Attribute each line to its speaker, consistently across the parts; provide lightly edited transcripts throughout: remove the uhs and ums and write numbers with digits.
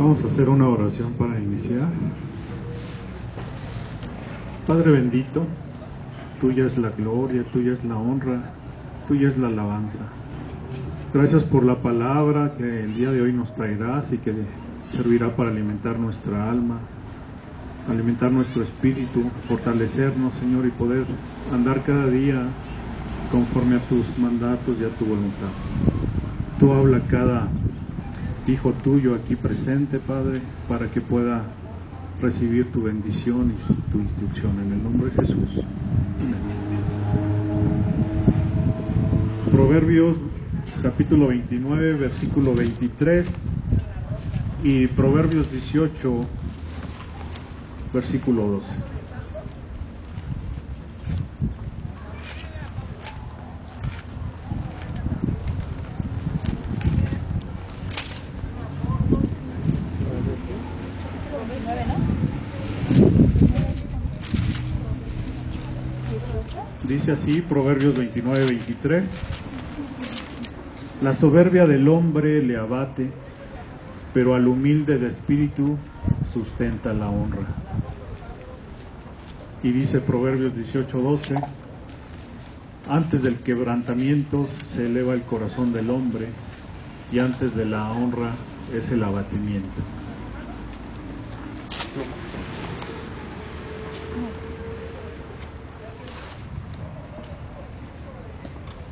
Speaker 1: Vamos a hacer una oración para iniciar. Padre bendito, tuya es la gloria, tuya es la honra, tuya es la alabanza. Gracias por la palabra que el día de hoy nos traerás y que servirá para alimentar nuestra alma, alimentar nuestro espíritu, fortalecernos, Señor, y poder andar cada día conforme a tus mandatos y a tu voluntad. Tú habla a cada hijo tuyo aquí presente, Padre, para que pueda recibir tu bendición y tu instrucción en el nombre de Jesús. Amén. Proverbios capítulo 29, versículo 23 y Proverbios 18, versículo 12. Dice así, Proverbios 29, 23. La soberbia del hombre le abate, pero al humilde de espíritu sustenta la honra. Y dice Proverbios 18, 12. Antes del quebrantamiento se eleva el corazón del hombre, y antes de la honra es el abatimiento.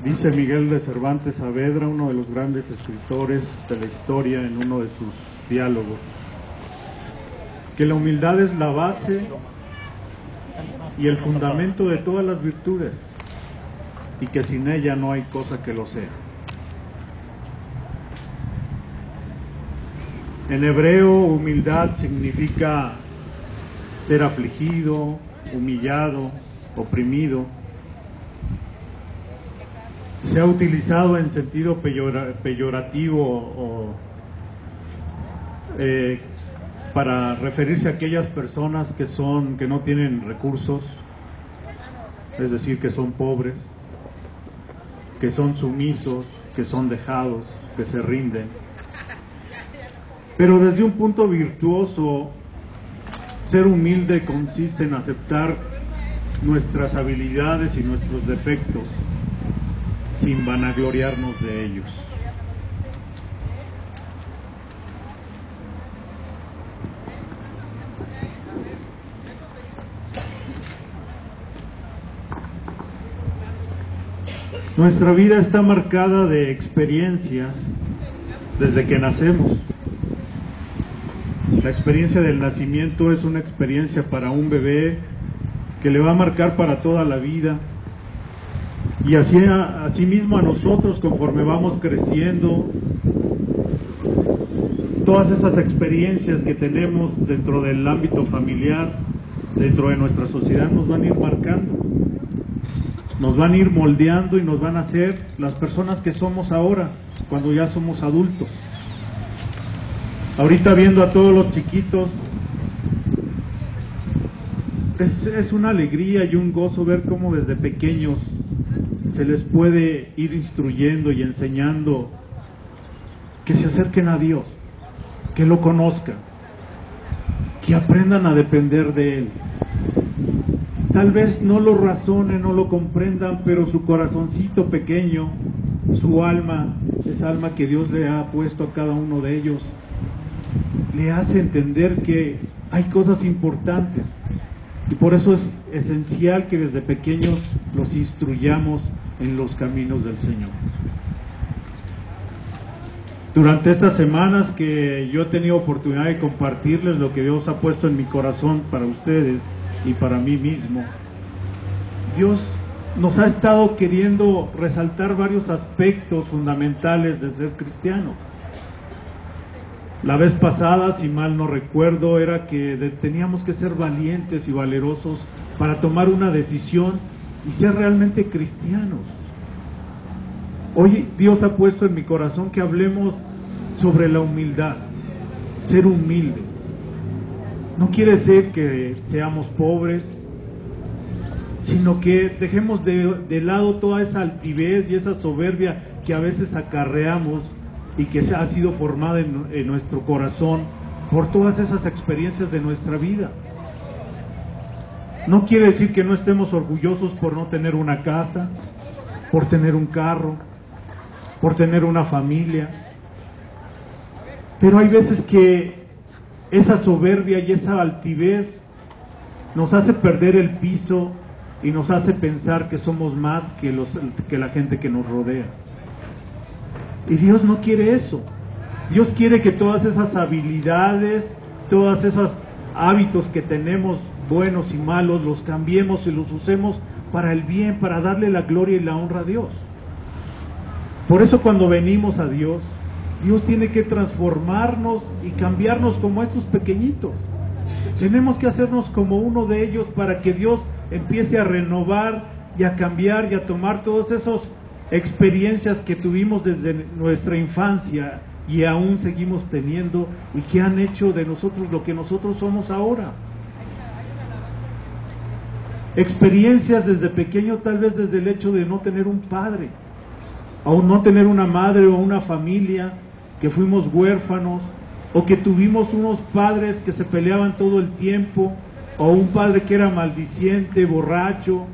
Speaker 1: Dice Miguel de Cervantes Saavedra, uno de los grandes escritores de la historia, en uno de sus diálogos, que la humildad es la base y el fundamento de todas las virtudes, y que sin ella no hay cosa que lo sea. En hebreo, humildad significa ser afligido, humillado, oprimido. Se ha utilizado en sentido peyorativo para referirse a aquellas personas que no tienen recursos, es decir, que son pobres, que son sumisos, que son dejados, que se rinden. Pero desde un punto virtuoso, ser humilde consiste en aceptar nuestras habilidades y nuestros defectos, sin vanagloriarnos de ellos. Nuestra vida está marcada de experiencias desde que nacemos. La experiencia del nacimiento es una experiencia para un bebé que le va a marcar para toda la vida. Y así mismo a nosotros, conforme vamos creciendo, todas esas experiencias que tenemos dentro del ámbito familiar, dentro de nuestra sociedad, nos van a ir marcando, nos van a ir moldeando y nos van a hacer las personas que somos ahora, cuando ya somos adultos. Ahorita viendo a todos los chiquitos, es una alegría y un gozo ver cómo desde pequeños se les puede ir instruyendo y enseñando que se acerquen a Dios, que lo conozcan, que aprendan a depender de Él. Tal vez no lo razonen, no lo comprendan, pero su corazoncito pequeño, su alma, esa alma que Dios le ha puesto a cada uno de ellos, le hace entender que hay cosas importantes. Y por eso es esencial que desde pequeños los instruyamos en los caminos del Señor. Durante estas semanas que yo he tenido oportunidad de compartirles lo que Dios ha puesto en mi corazón para ustedes y para mí mismo, Dios nos ha estado queriendo resaltar varios aspectos fundamentales de ser cristianos. La vez pasada, si mal no recuerdo, era que teníamos que ser valientes y valerosos para tomar una decisión y ser realmente cristianos. Hoy Dios ha puesto en mi corazón que hablemos sobre la humildad, ser humildes. No quiere decir que seamos pobres, sino que dejemos de lado toda esa altivez y esa soberbia que a veces acarreamos y que ha sido formada en nuestro corazón por todas esas experiencias de nuestra vida. No quiere decir que no estemos orgullosos por no tener una casa, por tener un carro, por tener una familia. Pero hay veces que esa soberbia y esa altivez nos hace perder el piso y nos hace pensar que somos más que la gente que nos rodea. Y Dios no quiere eso. Dios quiere que todas esas habilidades, todos esos hábitos que tenemos, buenos y malos, los cambiemos y los usemos para el bien, para darle la gloria y la honra a Dios. Por eso cuando venimos a Dios, Dios tiene que transformarnos y cambiarnos como estos pequeñitos. Tenemos que hacernos como uno de ellos para que Dios empiece a renovar y a cambiar y a tomar todas esas experiencias que tuvimos desde nuestra infancia y aún seguimos teniendo y que han hecho de nosotros lo que nosotros somos ahora. Experiencias desde pequeño, tal vez desde el hecho de no tener un padre, o no tener una madre o una familia, que fuimos huérfanos, o que tuvimos unos padres que se peleaban todo el tiempo, o un padre que era maldiciente, borracho,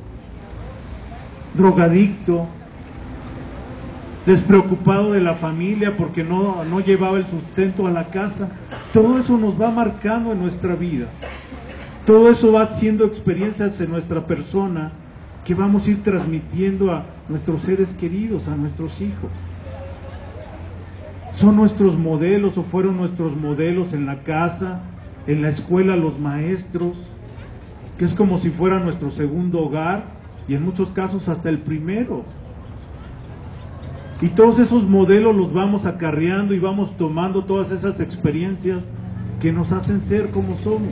Speaker 1: drogadicto, despreocupado de la familia porque no llevaba el sustento a la casa. Todo eso nos va marcando en nuestra vida. Todo eso va haciendo experiencias en nuestra persona que vamos a ir transmitiendo a nuestros seres queridos, a nuestros hijos. Son nuestros modelos o fueron nuestros modelos en la casa, en la escuela, los maestros, que es como si fuera nuestro segundo hogar y en muchos casos hasta el primero. Y todos esos modelos los vamos acarreando y vamos tomando todas esas experiencias que nos hacen ser como somos.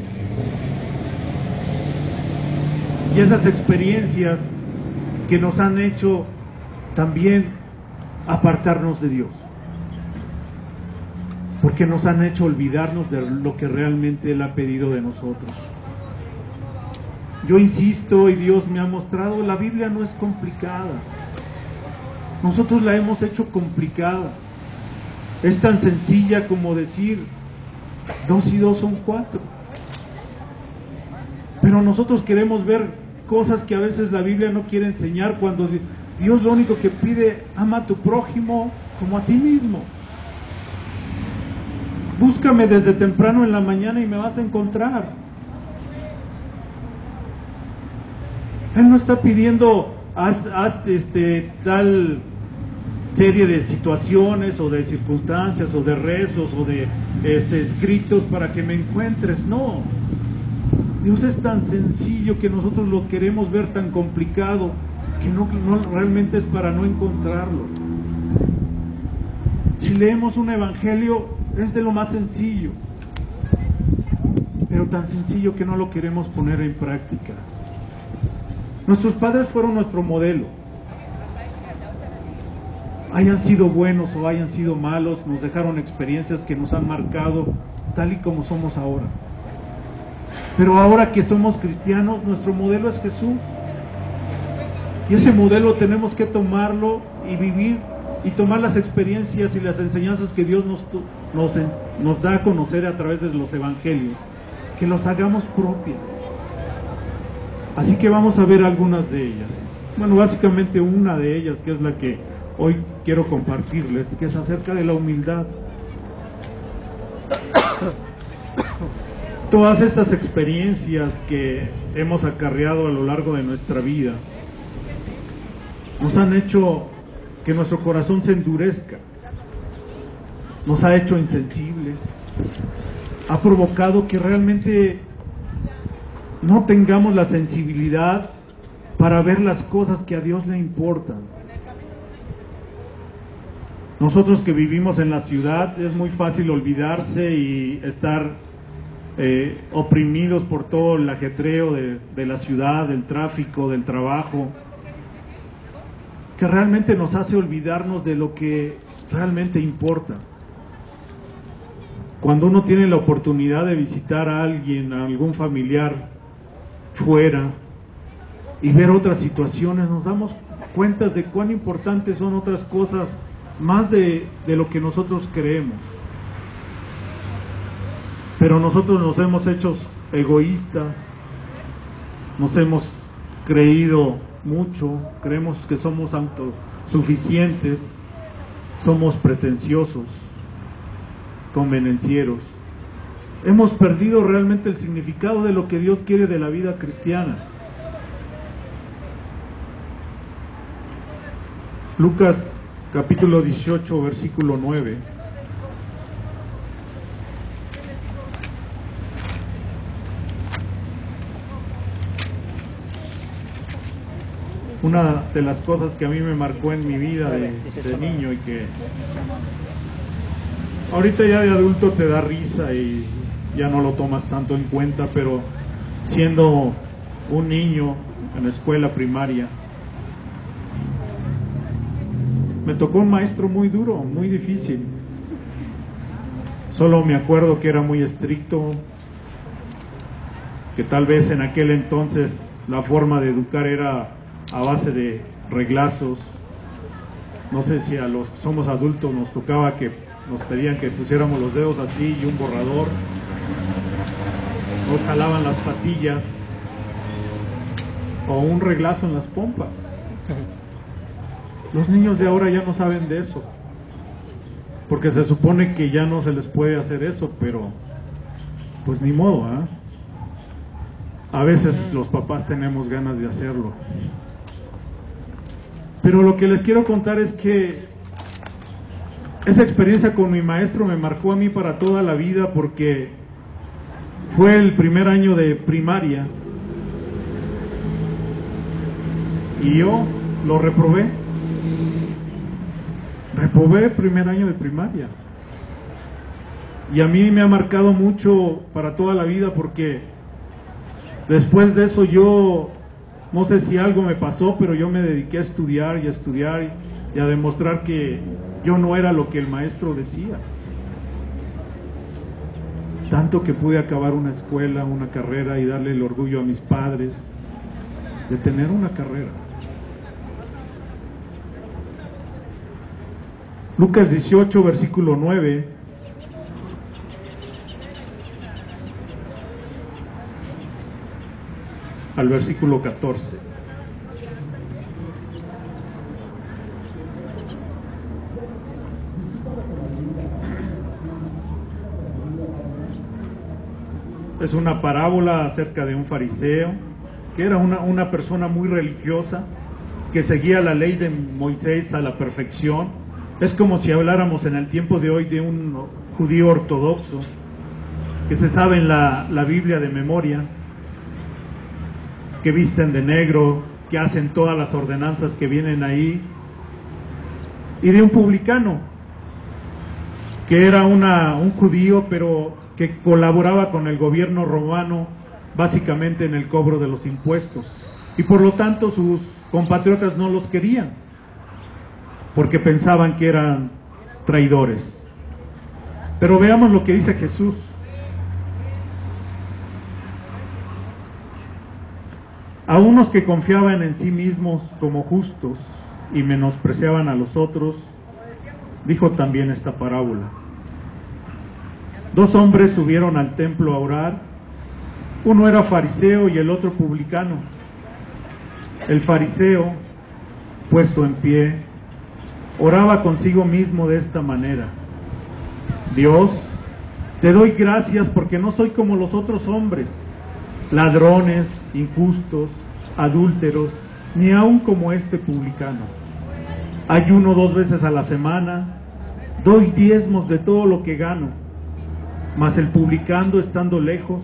Speaker 1: Y esas experiencias que nos han hecho también apartarnos de Dios, porque nos han hecho olvidarnos de lo que realmente Él ha pedido de nosotros. Yo insisto, y Dios me ha mostrado, la Biblia no es complicada. Nosotros la hemos hecho complicada. Es tan sencilla como decir 2 y 2 son 4. Pero nosotros queremos ver cosas que a veces la Biblia no quiere enseñar, cuando Dios lo único que pide: ama a tu prójimo como a ti mismo. Búscame desde temprano en la mañana y me vas a encontrar. Él no está pidiendo haz tal serie de situaciones o de circunstancias o de rezos o de escritos para que me encuentres. No, Dios es tan sencillo que nosotros lo queremos ver tan complicado que no realmente es para no encontrarlo. Si leemos un evangelio es de lo más sencillo, pero tan sencillo que no lo queremos poner en práctica. Nuestros padres fueron nuestro modelo. Hayan sido buenos o hayan sido malos, nos dejaron experiencias que nos han marcado tal y como somos ahora. Pero ahora que somos cristianos, nuestro modelo es Jesús. Y ese modelo tenemos que tomarlo y vivir y tomar las experiencias y las enseñanzas que Dios nos da a conocer a través de los evangelios, que los hagamos propias. Así que vamos a ver algunas de ellas. Bueno, básicamente una de ellas, que es la que hoy quiero compartirles, que es acerca de la humildad. Todas estas experiencias que hemos acarreado a lo largo de nuestra vida nos han hecho que nuestro corazón se endurezca, nos ha hecho insensibles, ha provocado que realmente no tengamos la sensibilidad para ver las cosas que a Dios le importan. Nosotros que vivimos en la ciudad es muy fácil olvidarse y estar oprimidos por todo el ajetreo de la ciudad, del tráfico, del trabajo, que realmente nos hace olvidarnos de lo que realmente importa. Cuando uno tiene la oportunidad de visitar a alguien, a algún familiar fuera, y ver otras situaciones, nos damos cuenta de cuán importantes son otras cosas más de lo que nosotros creemos. Pero nosotros nos hemos hecho egoístas, nos hemos creído mucho, creemos que somos autosuficientes, somos pretenciosos, convenencieros. Hemos perdido realmente el significado de lo que Dios quiere de la vida cristiana. Lucas capítulo 18, versículo 9. Una de las cosas que a mí me marcó en mi vida de niño y que ahorita ya de adulto te da risa y ya no lo tomas tanto en cuenta, pero siendo un niño en la escuela primaria, me tocó un maestro muy duro, muy difícil. Solo me acuerdo que era muy estricto, que tal vez en aquel entonces la forma de educar era a base de reglazos. No sé si a los que somos adultos nos tocaba que nos pedían que pusiéramos los dedos así y un borrador, nos jalaban las patillas o un reglazo en las pompas. Los niños de ahora ya no saben de eso, porque se supone que ya no se les puede hacer eso, pero pues ni modo, ¿eh? A veces los papás tenemos ganas de hacerlo. Pero lo que les quiero contar es que esa experiencia con mi maestro me marcó a mí para toda la vida, porque fue el primer año de primaria y yo lo reprobé el primer año de primaria, y a mí me ha marcado mucho para toda la vida, porque después de eso yo no sé si algo me pasó, pero yo me dediqué a estudiar y a estudiar y a demostrar que yo no era lo que el maestro decía. Tanto que pude acabar una escuela, una carrera, y darle el orgullo a mis padres de tener una carrera. Lucas 18, versículo 9. Al versículo 14. Es una parábola acerca de un fariseo, que era una persona muy religiosa, que seguía la ley de Moisés a la perfección. Es como si habláramos en el tiempo de hoy de un judío ortodoxo, que se sabe en la Biblia de memoria, que visten de negro, que hacen todas las ordenanzas que vienen ahí, y de un publicano, que era un judío, pero que colaboraba con el gobierno romano, básicamente en el cobro de los impuestos, y por lo tanto sus compatriotas no los querían, porque pensaban que eran traidores. Pero veamos lo que dice Jesús. A unos que confiaban en sí mismos como justos y menospreciaban a los otros, dijo también esta parábola. 2 hombres subieron al templo a orar, uno era fariseo y el otro publicano. El fariseo, puesto en pie, oraba consigo mismo de esta manera: Dios, te doy gracias porque no soy como los otros hombres, ladrones, injustos, adúlteros, ni aun como este publicano. Ayuno 2 veces a la semana, doy diezmos de todo lo que gano. Mas el publicano, estando lejos,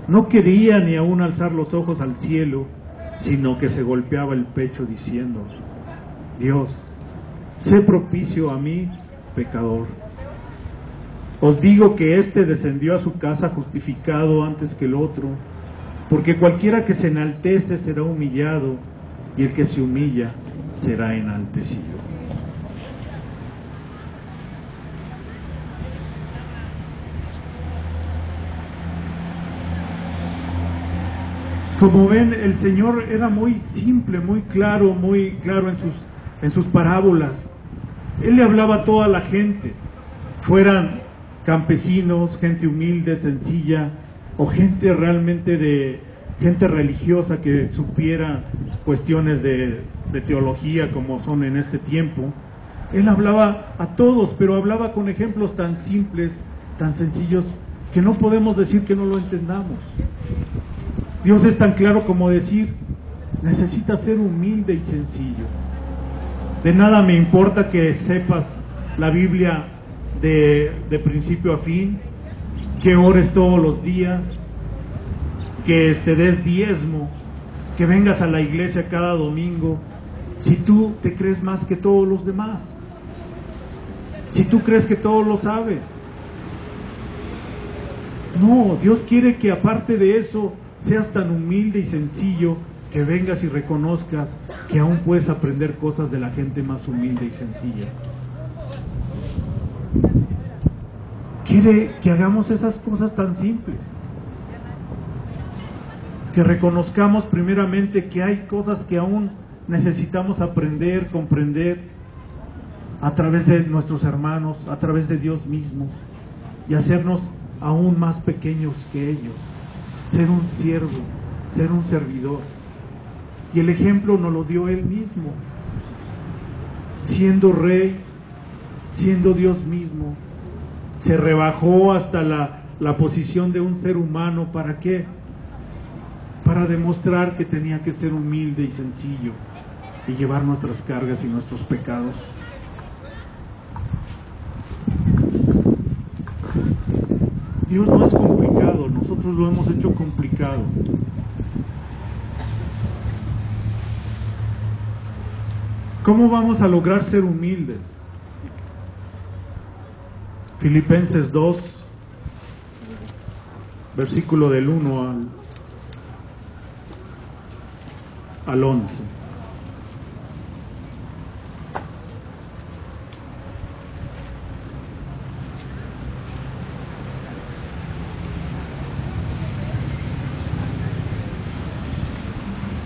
Speaker 1: no quería ni aun alzar los ojos al cielo, sino que se golpeaba el pecho diciendo: Dios, sé propicio a mí, pecador. Os digo que éste descendió a su casa justificado antes que el otro, porque cualquiera que se enaltece será humillado, y el que se humilla será enaltecido. Como ven, el Señor era muy simple, muy claro en sus parábolas. Él le hablaba a toda la gente, fueran campesinos, gente humilde, sencilla, o gente realmente gente religiosa que supiera cuestiones de teología como son en este tiempo. Él hablaba a todos, pero hablaba con ejemplos tan simples, tan sencillos, que no podemos decir que no lo entendamos. Dios es tan claro como decir, necesitas ser humilde y sencillo. De nada me importa que sepas la Biblia de principio a fin, que ores todos los días, que te des diezmo, que vengas a la iglesia cada domingo, si tú te crees más que todos los demás, si tú crees que todo lo sabes. No, Dios quiere que aparte de eso seas tan humilde y sencillo que vengas y reconozcas que aún puedes aprender cosas de la gente más humilde y sencilla. Quiere que hagamos esas cosas tan simples, que reconozcamos primeramente que hay cosas que aún necesitamos aprender, comprender a través de nuestros hermanos, a través de Dios mismo, y hacernos aún más pequeños que ellos, ser un siervo, ser un servidor. Y el ejemplo nos lo dio Él mismo, siendo rey, siendo Dios mismo, se rebajó hasta la posición de un ser humano. ¿Para qué? Para demostrar que tenía que ser humilde y sencillo y llevar nuestras cargas y nuestros pecados. Dios no es complicado, nosotros lo hemos hecho complicado. ¿Cómo vamos a lograr ser humildes? Filipenses 2, versículo del 1 al 11.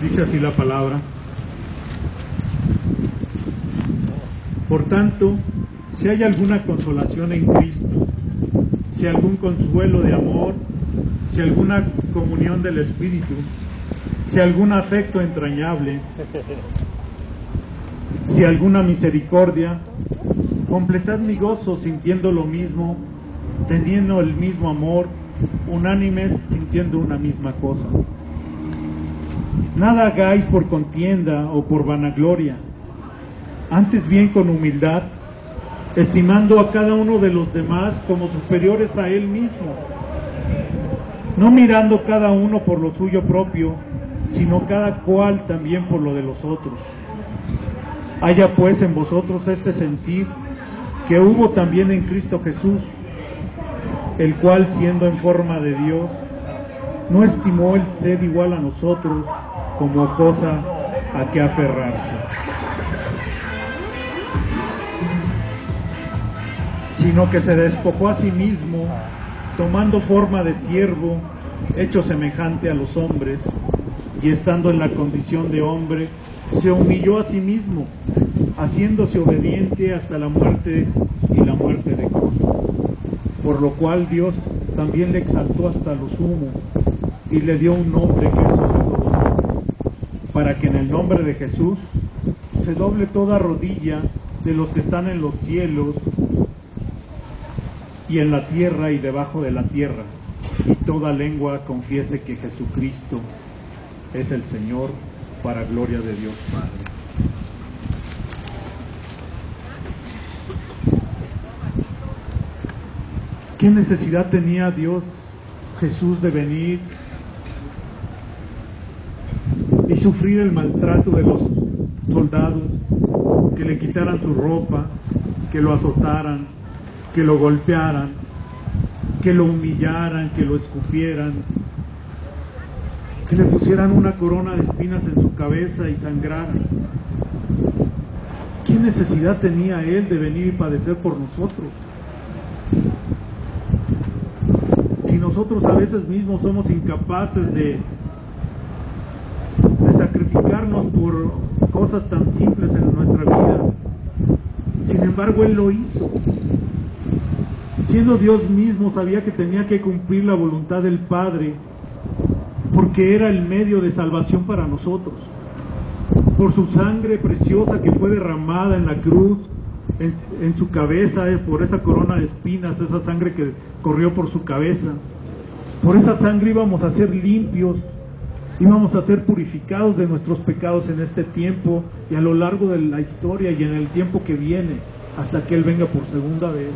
Speaker 1: Dice así la palabra: por tanto, si hay alguna consolación en Cristo, si algún consuelo de amor, si alguna comunión del Espíritu, si algún afecto entrañable, si alguna misericordia, completad mi gozo sintiendo lo mismo, teniendo el mismo amor, unánimes, sintiendo una misma cosa. Nada hagáis por contienda o por vanagloria, antes bien con humildad, estimando a cada uno de los demás como superiores a él mismo, no mirando cada uno por lo suyo propio, sino cada cual también por lo de los otros. Haya pues en vosotros este sentir que hubo también en Cristo Jesús, el cual, siendo en forma de Dios, no estimó el ser igual a nosotros como cosa a que aferrarse, sino que se despojó a sí mismo, tomando forma de siervo, hecho semejante a los hombres, y estando en la condición de hombre, se humilló a sí mismo, haciéndose obediente hasta la muerte y la muerte de cruz. Por lo cual Dios también le exaltó hasta lo sumo, y le dio un nombre que es sobre todo nombre, para que en el nombre de Jesús se doble toda rodilla de los que están en los cielos y en la tierra y debajo de la tierra, y toda lengua confiese que Jesucristo es el Señor, para gloria de Dios Padre. ¿Qué necesidad tenía Jesús de venir y sufrir el maltrato de los soldados, que le quitaran su ropa, que lo azotaran, que lo golpearan, que lo humillaran, que lo escupieran, que le pusieran una corona de espinas en su cabeza y sangrara? ¿Qué necesidad tenía Él de venir y padecer por nosotros? Si nosotros a veces mismos somos incapaces de sacrificarnos por cosas tan simples en nuestra vida, sin embargo Él lo hizo. Siendo Dios mismo, sabía que tenía que cumplir la voluntad del Padre, porque era el medio de salvación para nosotros. Por su sangre preciosa que fue derramada en la cruz, en su cabeza, por esa corona de espinas, esa sangre que corrió por su cabeza. Por esa sangre íbamos a ser limpios, íbamos a ser purificados de nuestros pecados en este tiempo y a lo largo de la historia y en el tiempo que viene, hasta que Él venga por segunda vez.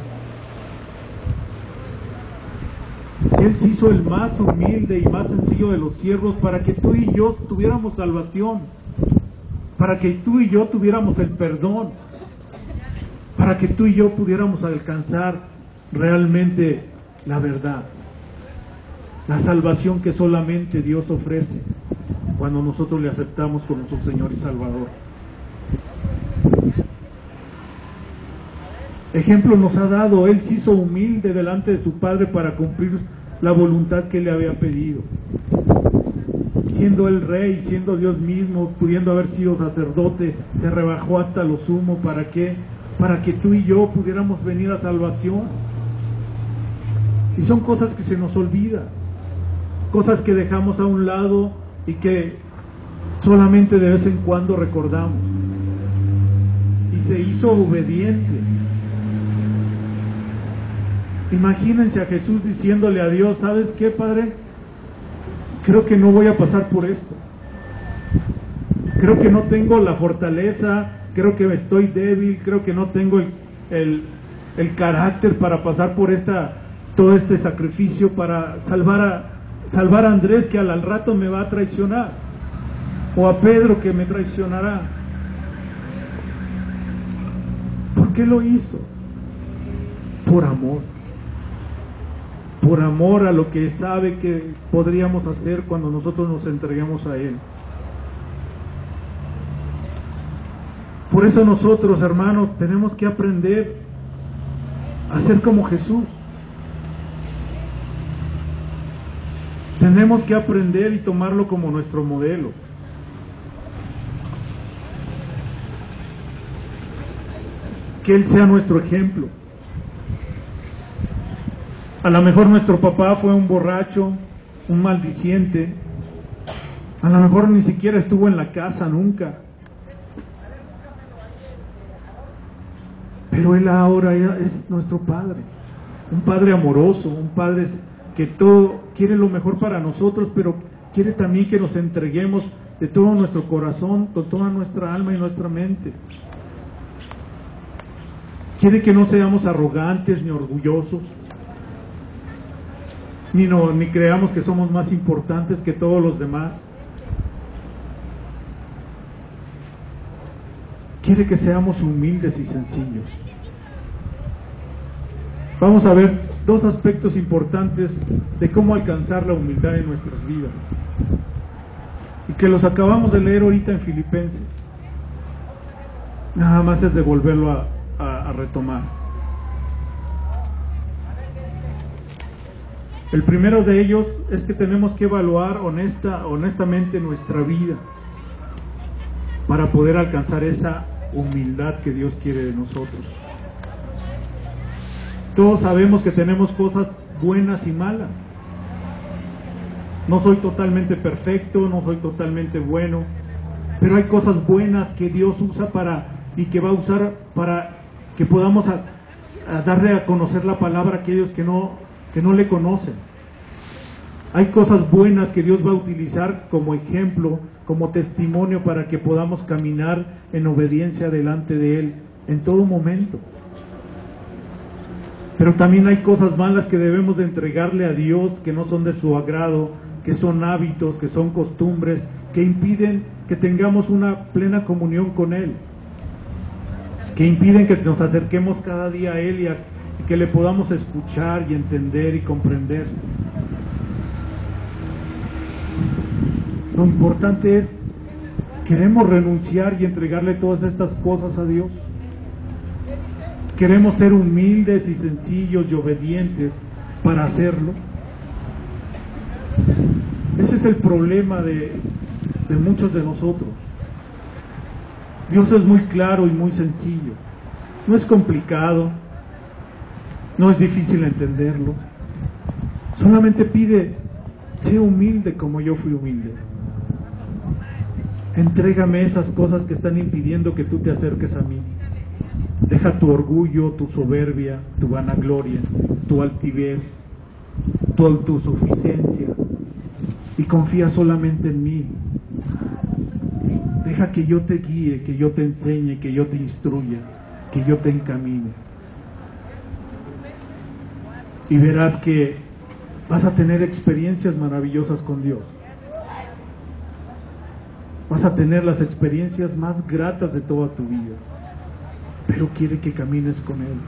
Speaker 1: Él se hizo el más humilde y más sencillo de los siervos para que tú y yo tuviéramos salvación, para que tú y yo tuviéramos el perdón, para que tú y yo pudiéramos alcanzar realmente la verdad, la salvación que solamente Dios ofrece cuando nosotros le aceptamos como su Señor y Salvador. Ejemplo nos ha dado, Él se hizo humilde delante de su Padre para cumplir la voluntad que le había pedido. Siendo el Rey, siendo Dios mismo, pudiendo haber sido sacerdote, se rebajó hasta lo sumo. ¿Para qué? Para que tú y yo pudiéramos venir a salvación. Y son cosas que se nos olvidan, cosas que dejamos a un lado y que solamente de vez en cuando recordamos. Y se hizo obediente. Imagínense a Jesús diciéndole a Dios: ¿sabes qué, Padre? Creo que no voy a pasar por esto. Creo que no tengo la fortaleza, creo que estoy débil, creo que no tengo el carácter para pasar por todo este sacrificio para salvar a Andrés, que al rato me va a traicionar, o a Pedro, que me traicionará. ¿Por qué lo hizo? Por amor. Por amor a lo que sabe que podríamos hacer cuando nosotros nos entreguemos a Él. Por eso nosotros, hermanos, tenemos que aprender a ser como Jesús. Tenemos que aprender y tomarlo como nuestro modelo. Que Él sea nuestro ejemplo. A lo mejor nuestro papá fue un borracho, un maldiciente. A lo mejor ni siquiera estuvo en la casa nunca. Pero Él ahora es nuestro Padre. Un Padre amoroso, un Padre que todo quiere lo mejor para nosotros, pero quiere también que nos entreguemos de todo nuestro corazón, con toda nuestra alma y nuestra mente. Quiere que no seamos arrogantes ni orgullosos, ni creamos que somos más importantes que todos los demás. Quiere que seamos humildes y sencillos. Vamos a ver dos aspectos importantes de cómo alcanzar la humildad en nuestras vidas, y que los acabamos de leer ahorita en Filipenses. Nada más es de volverlo a retomar. El primero de ellos es que tenemos que evaluar honestamente nuestra vida para poder alcanzar esa humildad que Dios quiere de nosotros. Todos sabemos que tenemos cosas buenas y malas. No soy totalmente perfecto, no soy totalmente bueno, pero hay cosas buenas que Dios usa y que va a usar para que podamos a darle a conocer la palabra a aquellos que no le conocen. Hay cosas buenas que Dios va a utilizar como ejemplo, como testimonio, para que podamos caminar en obediencia delante de Él en todo momento. Pero también hay cosas malas que debemos de entregarle a Dios, que no son de su agrado, que son hábitos, que son costumbres, que impiden que tengamos una plena comunión con Él, que impiden que nos acerquemos cada día a Él y que le podamos escuchar y entender y comprender. Lo importante es, ¿queremos renunciar y entregarle todas estas cosas a Dios? ¿Queremos ser humildes y sencillos y obedientes para hacerlo? Ese es el problema de muchos de nosotros. Dios es muy claro y muy sencillo. No es complicado. No es difícil entenderlo. Solamente pide: sé humilde como yo fui humilde. Entrégame esas cosas que están impidiendo que tú te acerques a mí. Deja tu orgullo, tu soberbia, tu vanagloria, tu altivez, tu autosuficiencia, y confía solamente en mí. Deja que yo te guíe, que yo te enseñe, que yo te instruya, que yo te encamine. Y verás que vas a tener experiencias maravillosas con Dios. Vas a tener las experiencias más gratas de toda tu vida, pero quiere que camines con Él.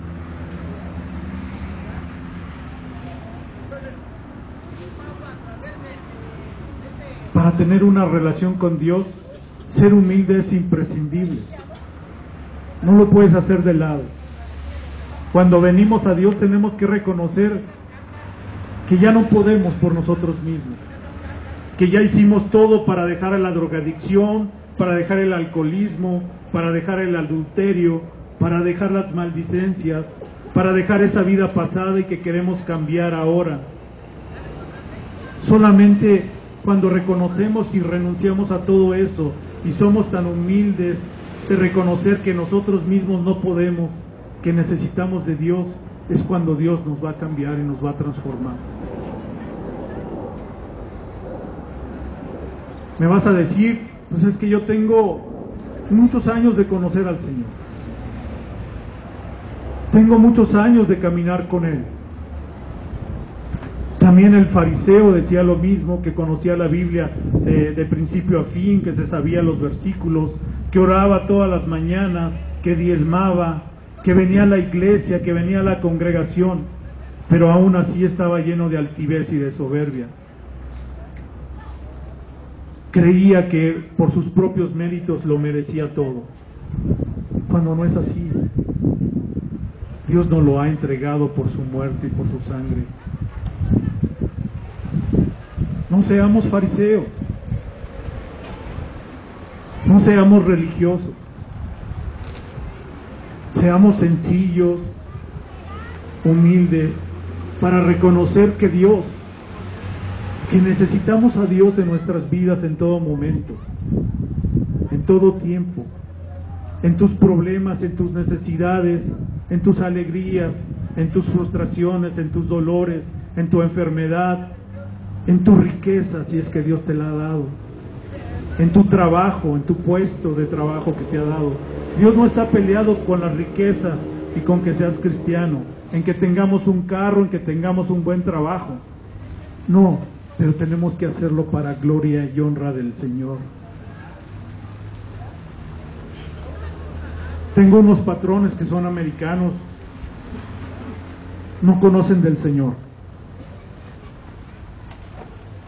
Speaker 1: Para tener una relación con Dios, ser humilde es imprescindible. No lo puedes hacer de lado. Cuando venimos a Dios tenemos que reconocer que ya no podemos por nosotros mismos, que ya hicimos todo para dejar la drogadicción, para dejar el alcoholismo, para dejar el adulterio, para dejar las maldicencias, para dejar esa vida pasada y que queremos cambiar ahora. Solamente cuando reconocemos y renunciamos a todo eso y somos tan humildes de reconocer que nosotros mismos no podemos, que necesitamos de Dios, es cuando Dios nos va a cambiar y nos va a transformar. Me vas a decir: pues es que yo tengo muchos años de conocer al Señor, tengo muchos años de caminar con Él. También el fariseo decía lo mismo, que conocía la Biblia de principio a fin, que se sabía los versículos, que oraba todas las mañanas, que diezmaba, que venía a la iglesia, que venía a la congregación, pero aún así estaba lleno de altivez y de soberbia. Creía que por sus propios méritos lo merecía todo, cuando no es así. Dios nos lo ha entregado por su muerte y por su sangre. No seamos fariseos, no seamos religiosos, seamos sencillos, humildes, para reconocer que Dios, que necesitamos a Dios en nuestras vidas en todo momento, en todo tiempo, en tus problemas, en tus necesidades, en tus alegrías, en tus frustraciones, en tus dolores, en tu enfermedad, en tu riqueza, si es que Dios te la ha dado, en tu trabajo, en tu puesto de trabajo que te ha dado. Dios no está peleado con las riquezas y con que seas cristiano, en que tengamos un carro, en que tengamos un buen trabajo. No, pero tenemos que hacerlo para gloria y honra del Señor. Tengo unos patrones que son americanos, no conocen del Señor,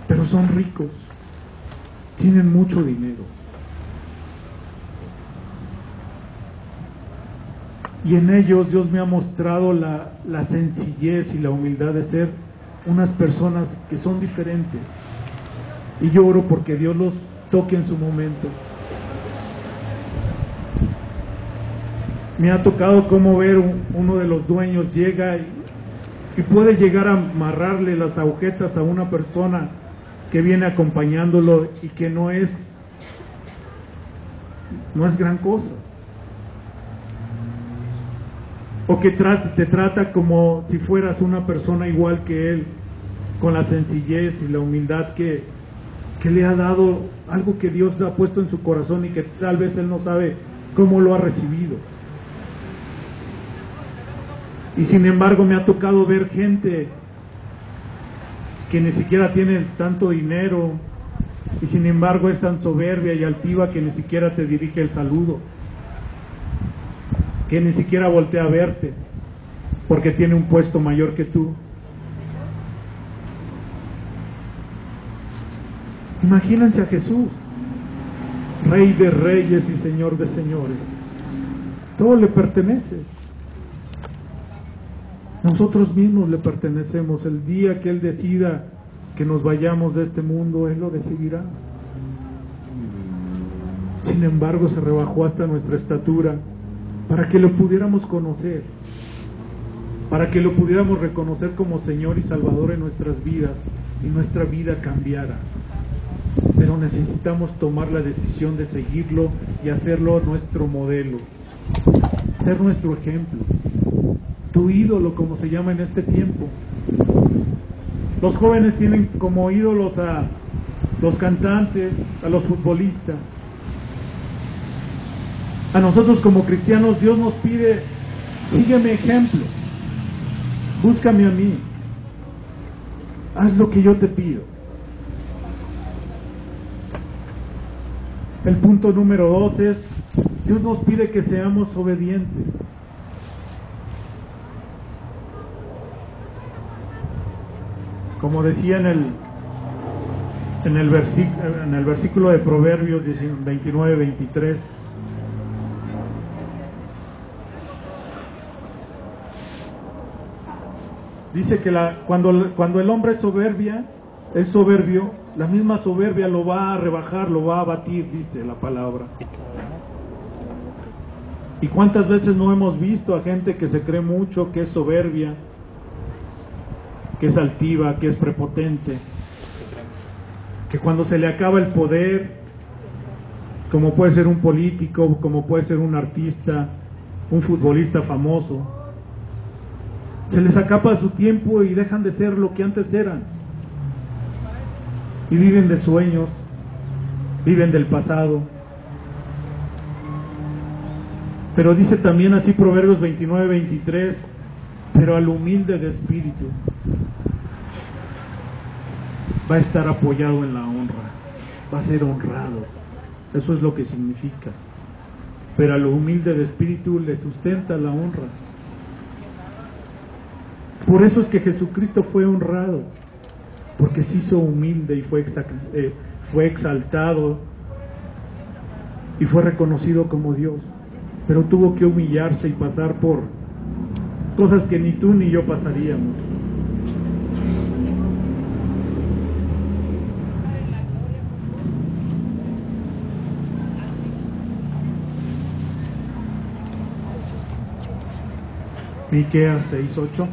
Speaker 1: pero son ricos, tienen mucho dinero. Y en ellos Dios me ha mostrado la sencillez y la humildad de ser unas personas que son diferentes. Y yo oro porque Dios los toque en su momento. Me ha tocado como ver uno de los dueños llega y puede llegar a amarrarle las agujetas a una persona que viene acompañándolo y que no es gran cosa, o que te trata como si fueras una persona igual que él, con la sencillez y la humildad que le ha dado algo que Dios ha puesto en su corazón y que tal vez él no sabe cómo lo ha recibido. Y sin embargo me ha tocado ver gente que ni siquiera tiene tanto dinero y sin embargo es tan soberbia y altiva que ni siquiera te dirige el saludo, que ni siquiera voltea a verte porque tiene un puesto mayor que tú. Imagínense a Jesús, Rey de reyes y Señor de señores. Todo le pertenece. Nosotros mismos le pertenecemos. El día que Él decida que nos vayamos de este mundo, Él lo decidirá. Sin embargo, se rebajó hasta nuestra estatura para que lo pudiéramos conocer. para que lo pudiéramos reconocer como Señor y Salvador en nuestras vidas y nuestra vida cambiara. Pero necesitamos tomar la decisión de seguirlo y hacerlo nuestro modelo, ser nuestro ejemplo, tu ídolo, como se llama en este tiempo. Los jóvenes tienen como ídolos a los cantantes, a los futbolistas. A nosotros como cristianos Dios nos pide: sígueme ejemplo, búscame a mí, haz lo que yo te pido. El punto número 2 es: Dios nos pide que seamos obedientes. Como decía en el versículo de Proverbios 29-23, dice que cuando el hombre es soberbio, la misma soberbia lo va a rebajar, lo va a abatir, dice la palabra. ¿Y cuántas veces no hemos visto a gente que se cree mucho, que es soberbia, que es altiva, que es prepotente, que cuando se le acaba el poder, como puede ser un político, como puede ser un artista, un futbolista famoso, se les acaba su tiempo y dejan de ser lo que antes eran, y viven de sueños, viven del pasado. Pero dice también así Proverbios 29-23, pero al humilde de espíritu va a estar apoyado en la honra, va a ser honrado. Eso es lo que significa. Pero al humilde de espíritu le sustenta la honra. Por eso es que Jesucristo fue honrado, porque se hizo humilde y fue exaltado y fue reconocido como Dios. Pero tuvo que humillarse y pasar por cosas que ni tú ni yo pasaríamos. Miqueas 6:8.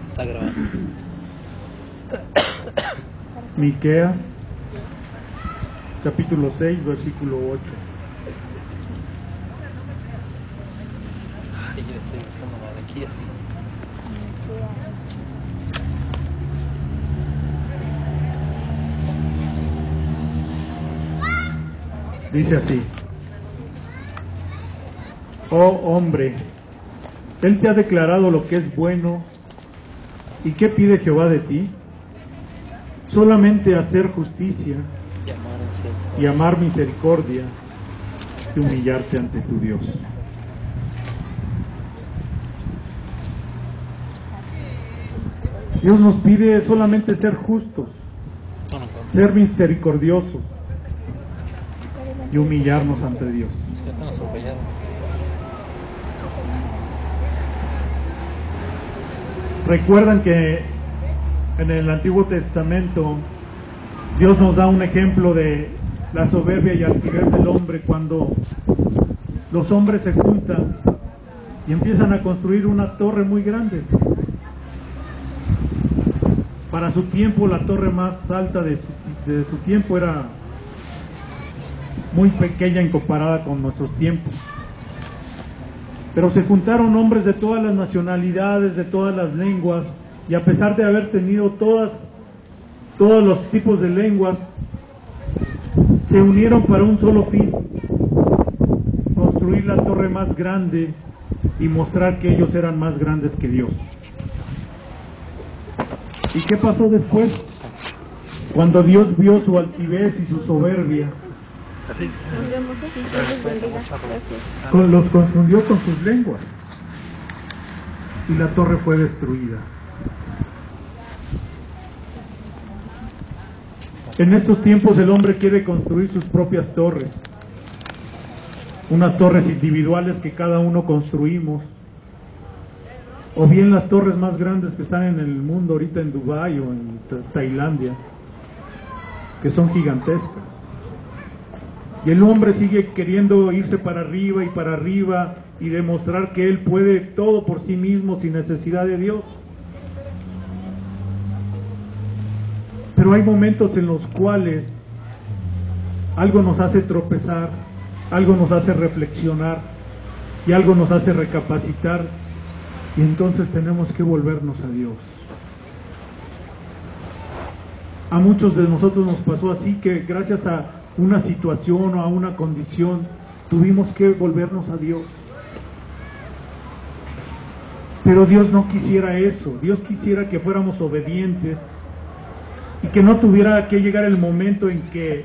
Speaker 2: Está grabando.
Speaker 1: Miqueas capítulo 6, versículo 8.
Speaker 2: Ay, yo estoy buscando la de aquí así.
Speaker 1: Dice así: oh hombre, Él te ha declarado lo que es bueno. ¿Y qué pide Jehová de ti? Solamente hacer justicia y amar misericordia y humillarte ante tu Dios. Dios nos pide solamente ser justos, ser misericordiosos y humillarnos ante Dios. Recuerdan que en el Antiguo Testamento Dios nos da un ejemplo de la soberbia y altivez del hombre cuando los hombres se juntan y empiezan a construir una torre muy grande. Para su tiempo, la torre más alta de su tiempo era muy pequeña en comparada con nuestros tiempos. Pero se juntaron hombres de todas las nacionalidades, de todas las lenguas, y a pesar de haber tenido todos los tipos de lenguas, se unieron para un solo fin: construir la torre más grande y mostrar que ellos eran más grandes que Dios. ¿Y qué pasó después? Cuando Dios vio su altivez y su soberbia, los confundió con sus lenguas y la torre fue destruida. En estos tiempos el hombre quiere construir sus propias torres, unas torres individuales que cada uno construimos, o bien las torres más grandes que están en el mundo ahorita en Dubái o en Tailandia, que son gigantescas. Y el hombre sigue queriendo irse para arriba y demostrar que él puede todo por sí mismo sin necesidad de Dios. Pero hay momentos en los cuales algo nos hace tropezar, algo nos hace reflexionar y algo nos hace recapacitar, y entonces tenemos que volvernos a Dios. A muchos de nosotros nos pasó así, que gracias a una situación o a una condición tuvimos que volvernos a Dios. Pero Dios no quisiera eso. Dios quisiera que fuéramos obedientes y que no tuviera que llegar el momento en que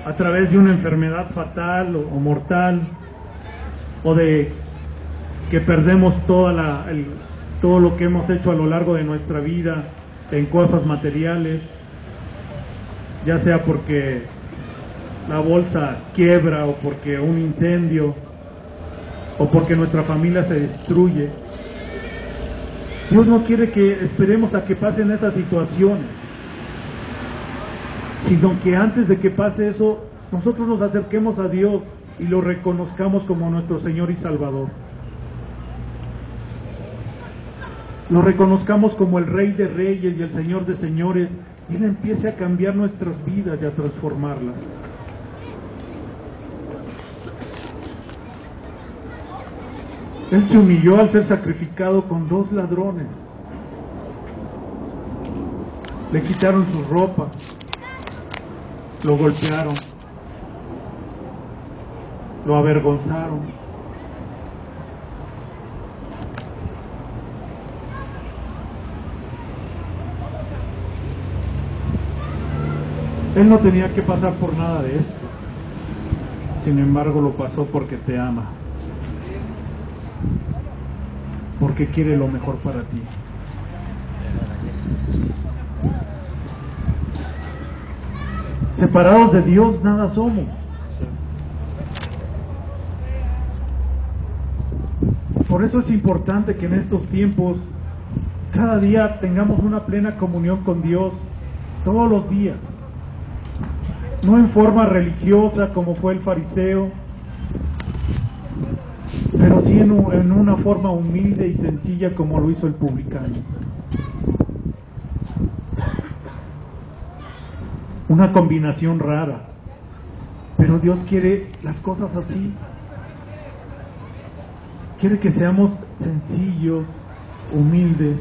Speaker 1: a través de una enfermedad fatal o mortal, o de que perdemos todo lo que hemos hecho a lo largo de nuestra vida en cosas materiales, ya sea porque la bolsa quiebra, o porque un incendio, o porque nuestra familia se destruye. Dios no quiere que esperemos a que pasen esas situaciones, sino que antes de que pase eso, nosotros nos acerquemos a Dios y lo reconozcamos como nuestro Señor y Salvador. Lo reconozcamos como el Rey de Reyes y el Señor de Señores, y Él empiece a cambiar nuestras vidas y a transformarlas. Él se humilló al ser sacrificado con 2 ladrones. Le quitaron su ropa, lo golpearon, lo avergonzaron. Él no tenía que pasar por nada de esto. Sin embargo, lo pasó porque te ama, porque quiere lo mejor para ti. Separados de Dios nada somos. Por eso es importante que en estos tiempos cada día tengamos una plena comunión con Dios, todos los días. No en forma religiosa como fue el fariseo, pero sí en una forma humilde y sencilla como lo hizo el publicano. Una combinación rara, pero Dios quiere las cosas así. Quiere que seamos sencillos, humildes,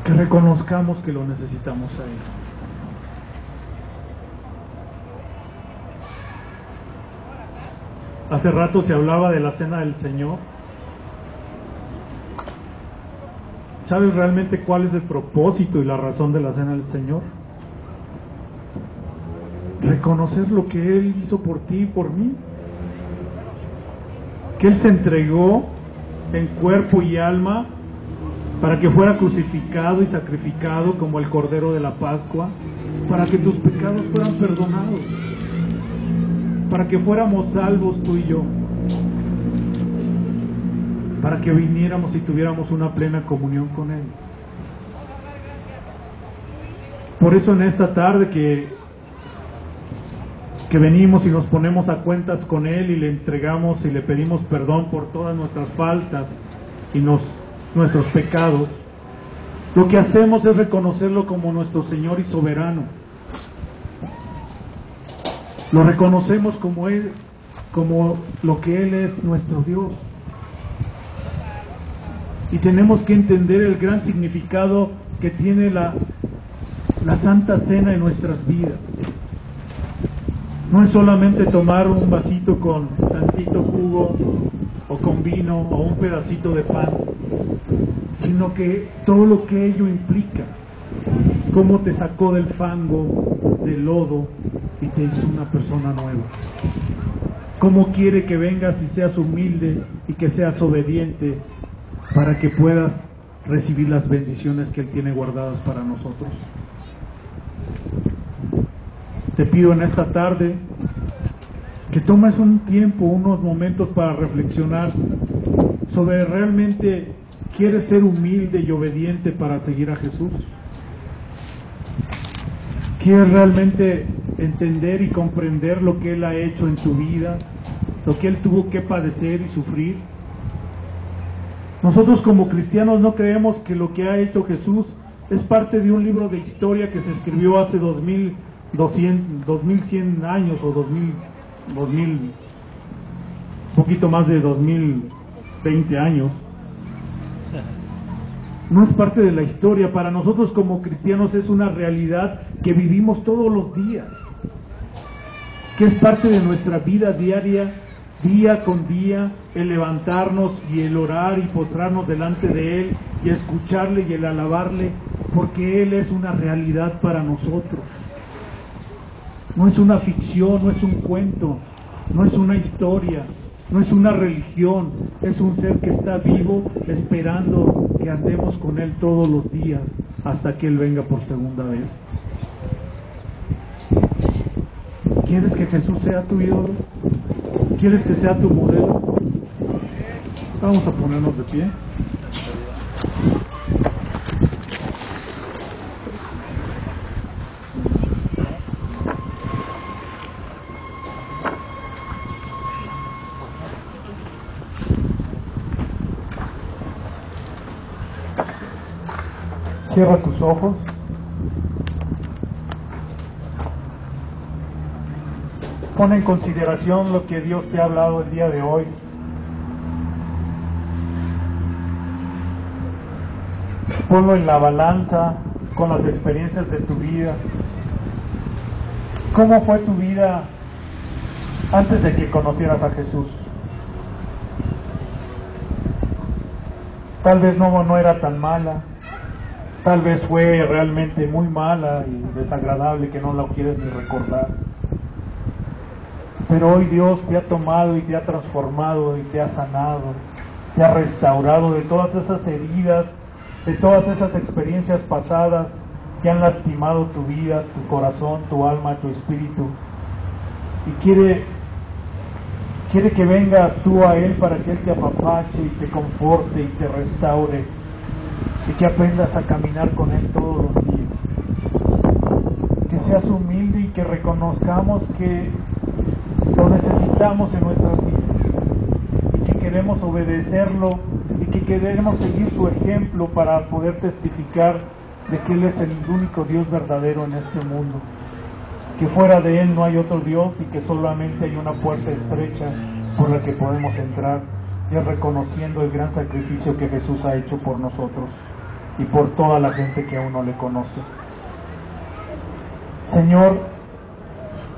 Speaker 1: que reconozcamos que lo necesitamos a Él. Hace rato se hablaba de la cena del Señor. ¿Sabes realmente cuál es el propósito y la razón de la cena del Señor? Reconocer lo que Él hizo por ti y por mí. Que Él se entregó en cuerpo y alma para que fuera crucificado y sacrificado como el Cordero de la Pascua, para que tus pecados fueran perdonados, para que fuéramos salvos tú y yo, para que viniéramos y tuviéramos una plena comunión con Él. Por eso en esta tarde que venimos y nos ponemos a cuentas con Él y le entregamos y le pedimos perdón por todas nuestras faltas y nuestros pecados, lo que hacemos es reconocerlo como nuestro Señor y soberano. Lo reconocemos como Él, como lo que Él es, nuestro Dios. Y tenemos que entender el gran significado que tiene la Santa Cena en nuestras vidas. No es solamente tomar un vasito con tantito jugo, o con vino, o un pedacito de pan, sino que todo lo que ello implica. Cómo te sacó del fango, del lodo, y te hizo una persona nueva. Cómo quiere que vengas y seas humilde y que seas obediente para que puedas recibir las bendiciones que Él tiene guardadas para nosotros. Te pido en esta tarde que tomes un tiempo, unos momentos para reflexionar sobre realmente quieres ser humilde y obediente para seguir a Jesús. ¿Quieres realmente entender y comprender lo que Él ha hecho en tu vida, lo que Él tuvo que padecer y sufrir? Nosotros como cristianos no creemos que lo que ha hecho Jesús es parte de un libro de historia que se escribió hace 2100 años o 2000, poquito más de 2020 años. No es parte de la historia. Para nosotros como cristianos es una realidad que vivimos todos los días, que es parte de nuestra vida diaria, día con día, el levantarnos y el orar y postrarnos delante de Él y escucharle y el alabarle, porque Él es una realidad para nosotros. No es una ficción, no es un cuento, no es una historia, no es una religión, es un ser que está vivo esperando que andemos con Él todos los días hasta que Él venga por segunda vez. ¿Quieres que Jesús sea tu ídolo? ¿Quieres que sea tu modelo? Vamos a ponernos de pie. Cierra tus ojos. Pon en consideración lo que Dios te ha hablado el día de hoy. Ponlo en la balanza con las experiencias de tu vida. ¿Cómo fue tu vida antes de que conocieras a Jesús? Tal vez no era tan mala. Tal vez fue realmente muy mala y desagradable que no la quieres ni recordar. Pero hoy Dios te ha tomado y te ha transformado y te ha sanado, te ha restaurado de todas esas heridas, de todas esas experiencias pasadas que han lastimado tu vida, tu corazón, tu alma, tu espíritu. Y quiere que vengas tú a Él para que Él te apapache y te conforte y te restaure, y que aprendas a caminar con Él todos los días. Que seas humilde y que reconozcamos que lo necesitamos en nuestras vidas y que queremos obedecerlo y que queremos seguir su ejemplo para poder testificar de que Él es el único Dios verdadero en este mundo, que fuera de Él no hay otro Dios y que solamente hay una puerta estrecha por la que podemos entrar, y es reconociendo el gran sacrificio que Jesús ha hecho por nosotros y por toda la gente que aún no le conoce. Señor,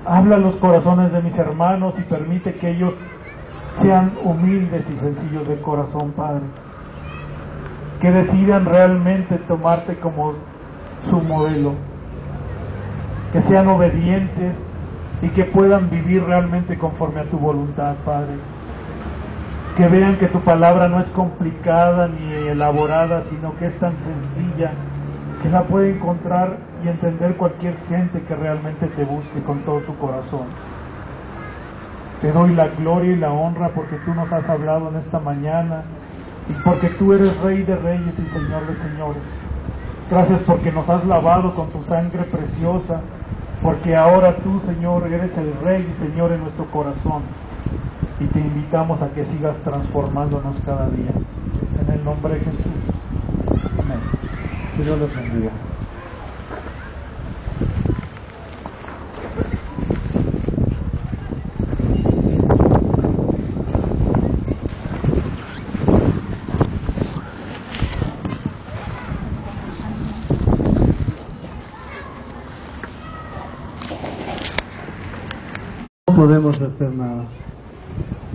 Speaker 1: habla a los corazones de mis hermanos y permite que ellos sean humildes y sencillos de corazón, Padre. Que decidan realmente tomarte como su modelo. Que sean obedientes y que puedan vivir realmente conforme a tu voluntad, Padre. Que vean que tu palabra no es complicada ni elaborada, sino que es tan sencilla que la puede encontrar y entender cualquier gente que realmente te busque con todo su corazón. Te doy la gloria y la honra porque tú nos has hablado en esta mañana y porque tú eres Rey de Reyes y Señor de Señores. Gracias porque nos has lavado con tu sangre preciosa, porque ahora tú, Señor, eres el Rey y Señor en nuestro corazón, y te invitamos a que sigas transformándonos cada día. En el nombre de Jesús. Amén. Que Dios los bendiga.
Speaker 3: No podemos hacer nada.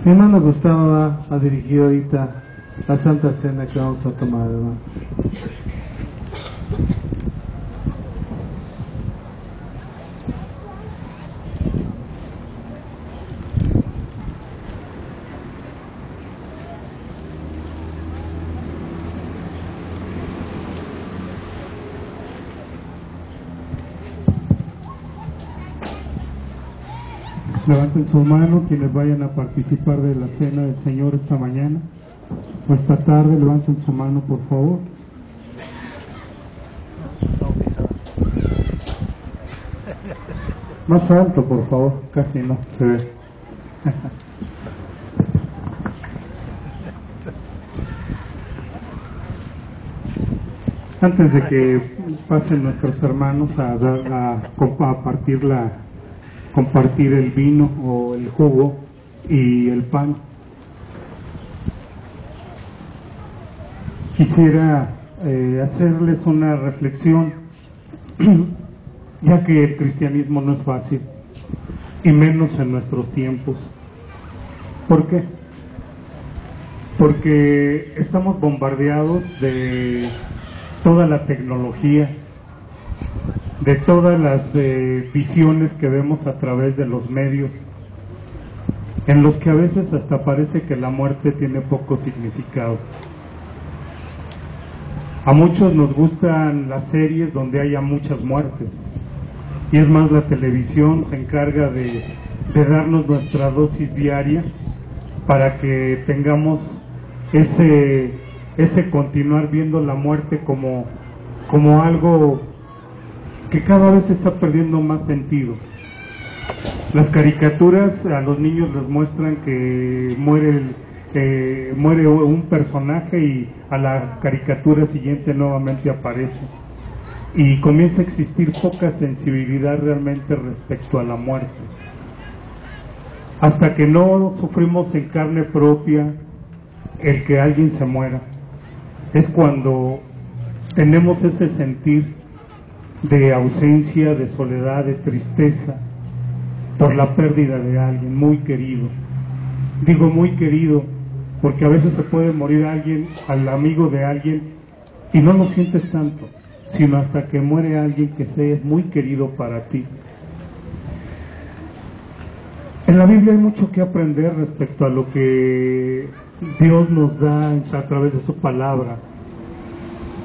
Speaker 3: Mi hermano Gustavo va a dirigir ahorita la Santa Cena que vamos a tomar, hermano. Levanten su mano quienes vayan a participar de la cena del Señor esta mañana. o esta tarde, levanten su mano por favor. Más alto por favor, casi no se ve. Antes de que pasen nuestros hermanos a compartir el vino o el jugo y el pan, quisiera hacerles una reflexión, ya que el cristianismo no es fácil, y menos en nuestros tiempos. ¿Por qué? Porque estamos bombardeados de toda la tecnología, de todas las visiones que vemos a través de los medios, en los que a veces hasta parece que la muerte tiene poco significado. A muchos nos gustan las series donde haya muchas muertes, y es más, la televisión se encarga de darnos nuestra dosis diaria para que tengamos ese continuar viendo la muerte como algo que cada vez está perdiendo más sentido. Las caricaturas a los niños les muestran que muere un personaje y a la caricatura siguiente nuevamente aparece, y comienza a existir poca sensibilidad realmente respecto a la muerte. Hasta que no sufrimos en carne propia el que alguien se muera, es cuando tenemos ese sentir de ausencia, de soledad, de tristeza por la pérdida de alguien muy querido. Digo muy querido porque a veces se puede morir alguien, al amigo de alguien, y no lo sientes tanto, sino hasta que muere alguien que sea muy querido para ti. En la Biblia hay mucho que aprender respecto a lo que Dios nos da a través de su palabra.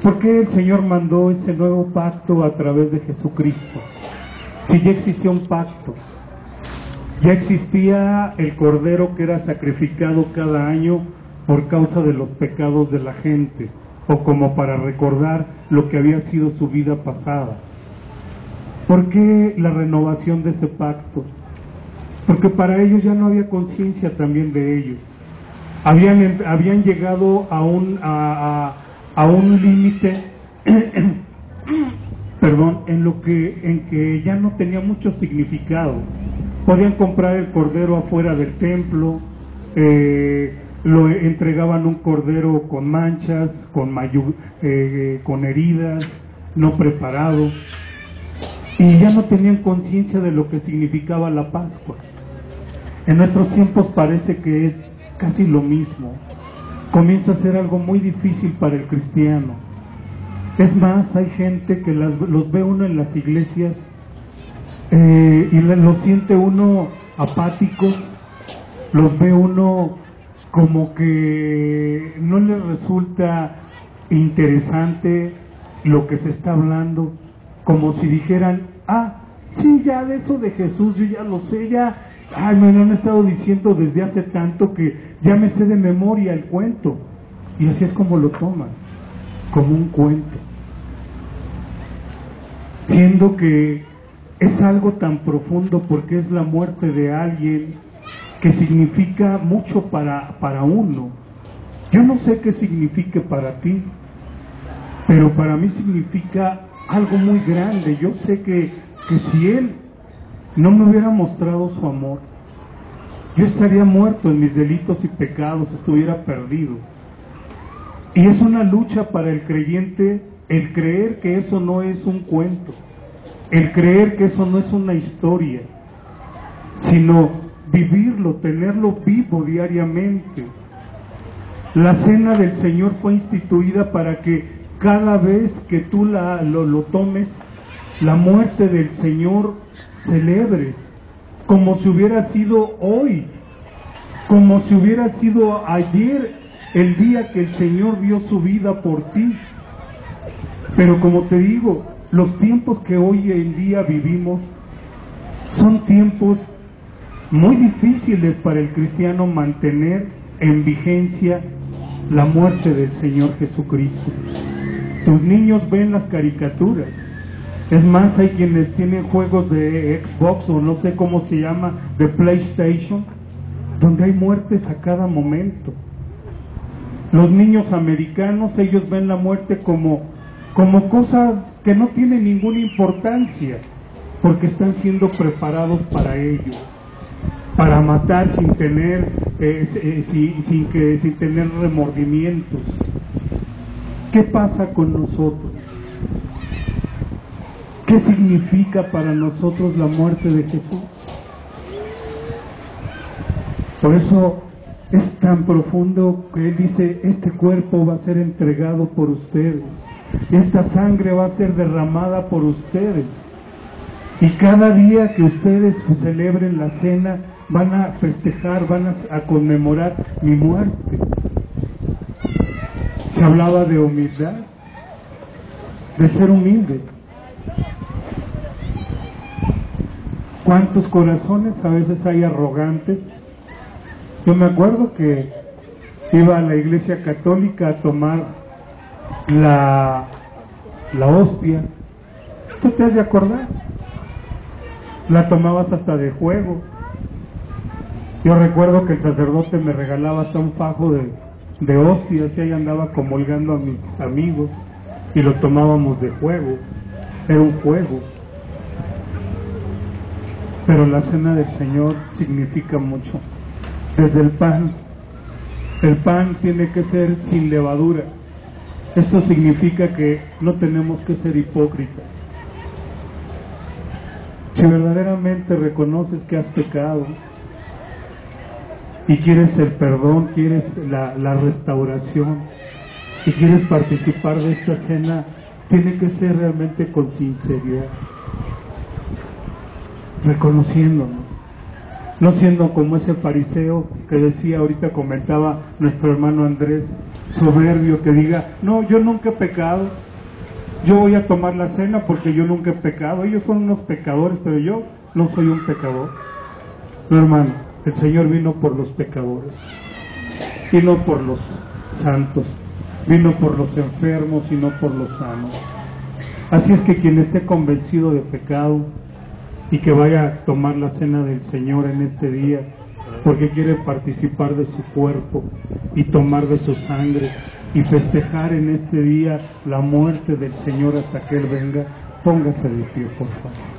Speaker 3: ¿Por qué el Señor mandó ese nuevo pacto a través de Jesucristo? Si ya existía un pacto, ya existía el cordero que era sacrificado cada año por causa de los pecados de la gente, o como para recordar lo que había sido su vida pasada. ¿Por qué la renovación de ese pacto? Porque para ellos ya no había conciencia también de ellos. Habían llegado a un límite en que ya no tenía mucho significado. Podían comprar el cordero afuera del templo, lo entregaban un cordero con manchas, con heridas, no preparado, y ya no tenían conciencia de lo que significaba la Pascua. En nuestros tiempos parece que es casi lo mismo. Comienza a ser algo muy difícil para el cristiano. Es más, hay gente que los ve uno en las iglesias y los siente uno apáticos, los ve uno como que no les resulta interesante lo que se está hablando, como si dijeran, sí, ya de eso de Jesús yo ya lo sé, me lo han estado diciendo desde hace tanto que ya me sé de memoria el cuento. Y así es como lo toman, como un cuento, siendo que es algo tan profundo, porque es la muerte de alguien que significa mucho para uno. Yo no sé qué signifique para ti, pero para mí significa algo muy grande. Yo sé que si Él no me hubiera mostrado su amor, yo estaría muerto en mis delitos y pecados, estuviera perdido. Y es una lucha para el creyente el creer que eso no es un cuento, el creer que eso no es una historia, sino vivirlo, tenerlo vivo diariamente. La cena del Señor fue instituida para que cada vez que tú lo tomes, la muerte del Señor celebres, como si hubiera sido hoy, como si hubiera sido ayer el día que el Señor dio su vida por ti. Pero como te digo, los tiempos que hoy en día vivimos son tiempos muy difíciles para el cristiano mantener en vigencia la muerte del Señor Jesucristo. Tus niños ven las caricaturas. Es más, hay quienes tienen juegos de Xbox o no sé cómo se llama, de PlayStation, donde hay muertes a cada momento. Los niños americanos, ellos ven la muerte como cosa que no tiene ninguna importancia, porque están siendo preparados para ello, para matar sin tener sin tener remordimientos. ¿Qué pasa con nosotros? ¿Qué significa para nosotros la muerte de Jesús? Por eso es tan profundo que Él dice: este cuerpo va a ser entregado por ustedes, esta sangre va a ser derramada por ustedes, y cada día que ustedes celebren la cena van a festejar, van a conmemorar mi muerte. Se hablaba de humildad, de ser humildes. ¿Cuántos corazones a veces hay arrogantes? Yo me acuerdo que iba a la iglesia católica a tomar la hostia. ¿Tú te has de acordar? La tomabas hasta de juego. Yo recuerdo que el sacerdote me regalaba hasta un fajo de hostias y ahí andaba comulgando a mis amigos y lo tomábamos de juego. Era un juego. Pero la cena del Señor significa mucho. Desde el pan tiene que ser sin levadura. Esto significa que no tenemos que ser hipócritas. Si verdaderamente reconoces que has pecado y quieres el perdón, quieres la restauración y quieres participar de esta cena, tiene que ser realmente con sinceridad, reconociéndonos, no siendo como ese fariseo que decía, ahorita comentaba nuestro hermano Andrés, soberbio, que diga: no, yo nunca he pecado, yo voy a tomar la cena porque yo nunca he pecado. Ellos son unos pecadores, pero yo no soy un pecador. No, hermano, el Señor vino por los pecadores, vino por los santos, vino por los enfermos y no por los sanos. Así es que quien esté convencido de pecado y que vaya a tomar la cena del Señor en este día, porque quiere participar de su cuerpo y tomar de su sangre y festejar en este día la muerte del Señor hasta que Él venga, póngase de pie, por favor.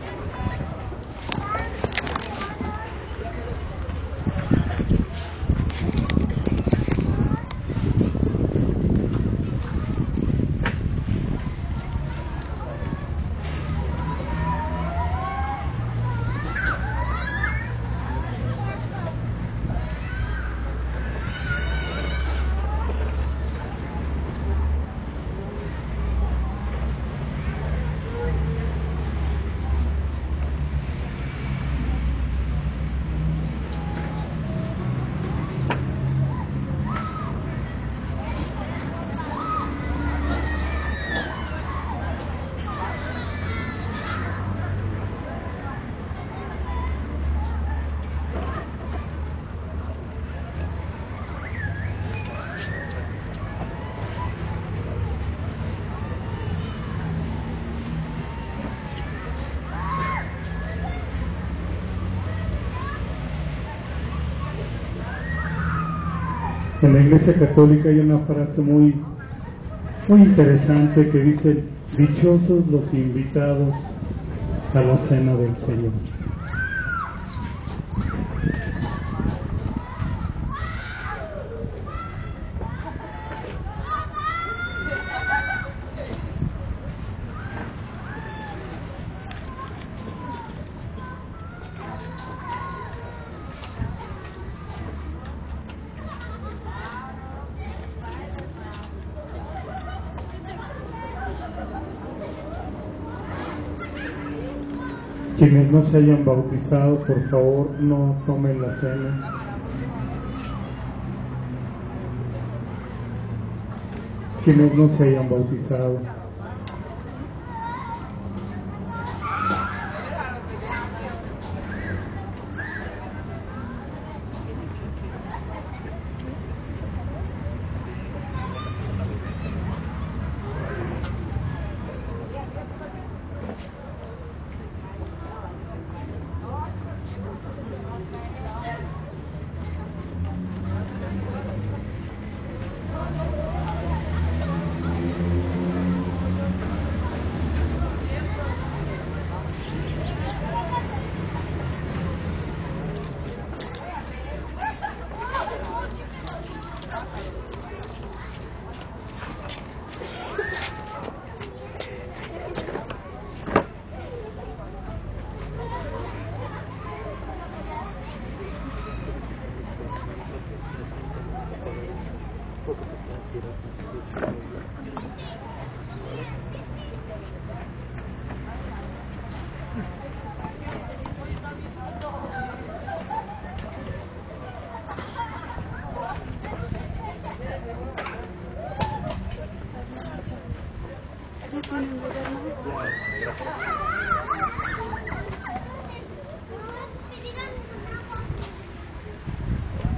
Speaker 3: En la Iglesia Católica hay una frase muy interesante que dice: dichosos los invitados a la cena del Señor. Quienes no se hayan bautizado, por favor, no tomen la cena. Quienes no se hayan bautizado.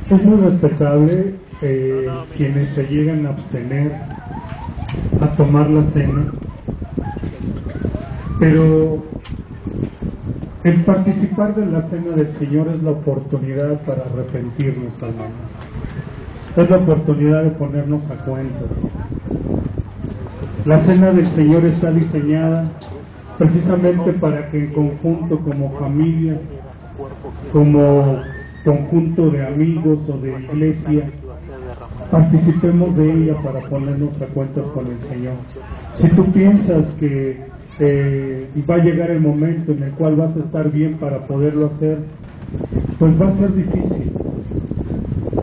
Speaker 3: Es muy respetable quienes se llegan a abstener a tomar la cena, pero el participar de la cena del Señor es la oportunidad para arrepentirnos, hermanos. Es la oportunidad de ponernos a cuentas. La cena del Señor está diseñada precisamente para que en conjunto, como familia, como conjunto de amigos o de iglesia, participemos de ella para ponernos a cuentas con el Señor. Si tú piensas que va a llegar el momento en el cual vas a estar bien para poderlo hacer, pues va a ser difícil.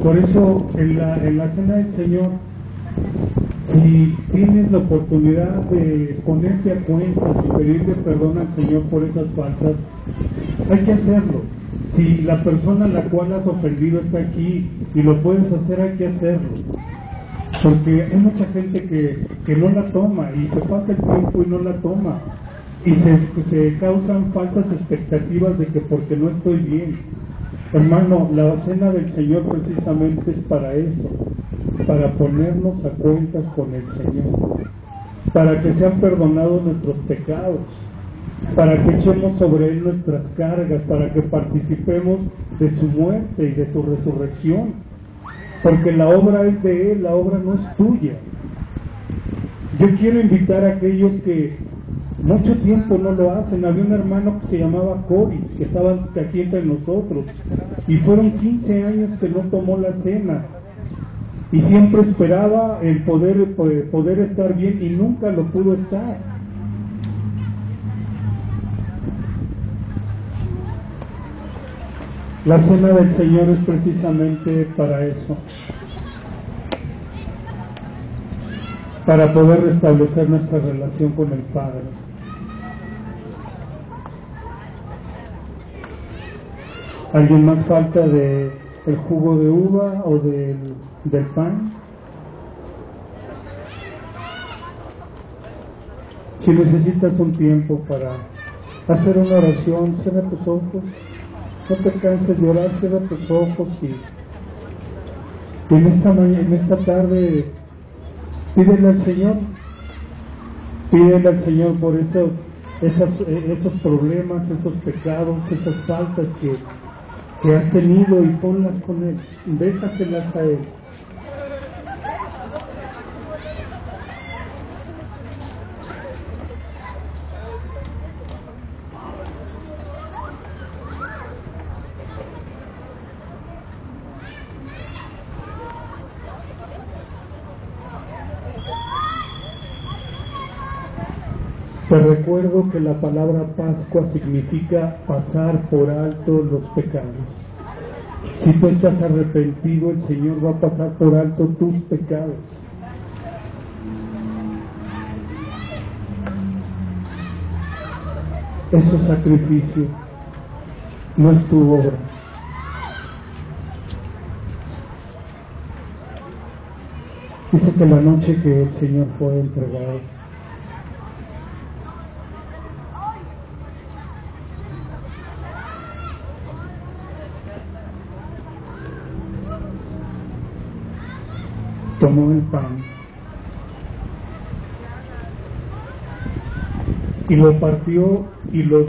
Speaker 3: Por eso en la cena del Señor, si tienes la oportunidad de ponerte a cuentas y pedirle perdón al Señor por esas faltas, hay que hacerlo. Si la persona a la cual has ofendido está aquí y lo puedes hacer, hay que hacerlo. Porque hay mucha gente que no la toma y se pasa el tiempo y no la toma. Y se causan falsas expectativas de que porque no estoy bien. Hermano, la cena del Señor precisamente es para eso, para ponernos a cuentas con el Señor, para que sean perdonados nuestros pecados, para que echemos sobre Él nuestras cargas, para que participemos de su muerte y de su resurrección, porque la obra es de Él, la obra no es tuya. Yo quiero invitar a aquellos que mucho tiempo no lo hacen. Había un hermano que se llamaba Kobe, que estaba aquí entre nosotros, y fueron 15 años que no tomó la cena, y siempre esperaba el poder estar bien, y nunca lo pudo estar. La cena del Señor es precisamente para eso, para poder restablecer nuestra relación con el Padre. ¿Alguien más falta del jugo de uva o del pan? Si necesitas un tiempo para hacer una oración, cierra tus ojos, no te canses de orar, cierra tus ojos y en esta tarde pídele al Señor por esos problemas, esos pecados, esas faltas que has tenido, y ponlas con Él, déjatelas a Él. Te recuerdo que la palabra Pascua significa pasar por alto los pecados. Si tú estás arrepentido, el Señor va a pasar por alto tus pecados. Ese sacrificio no es tu obra. Dice que la noche que el Señor fue entregado, tomó el pan y lo partió y lo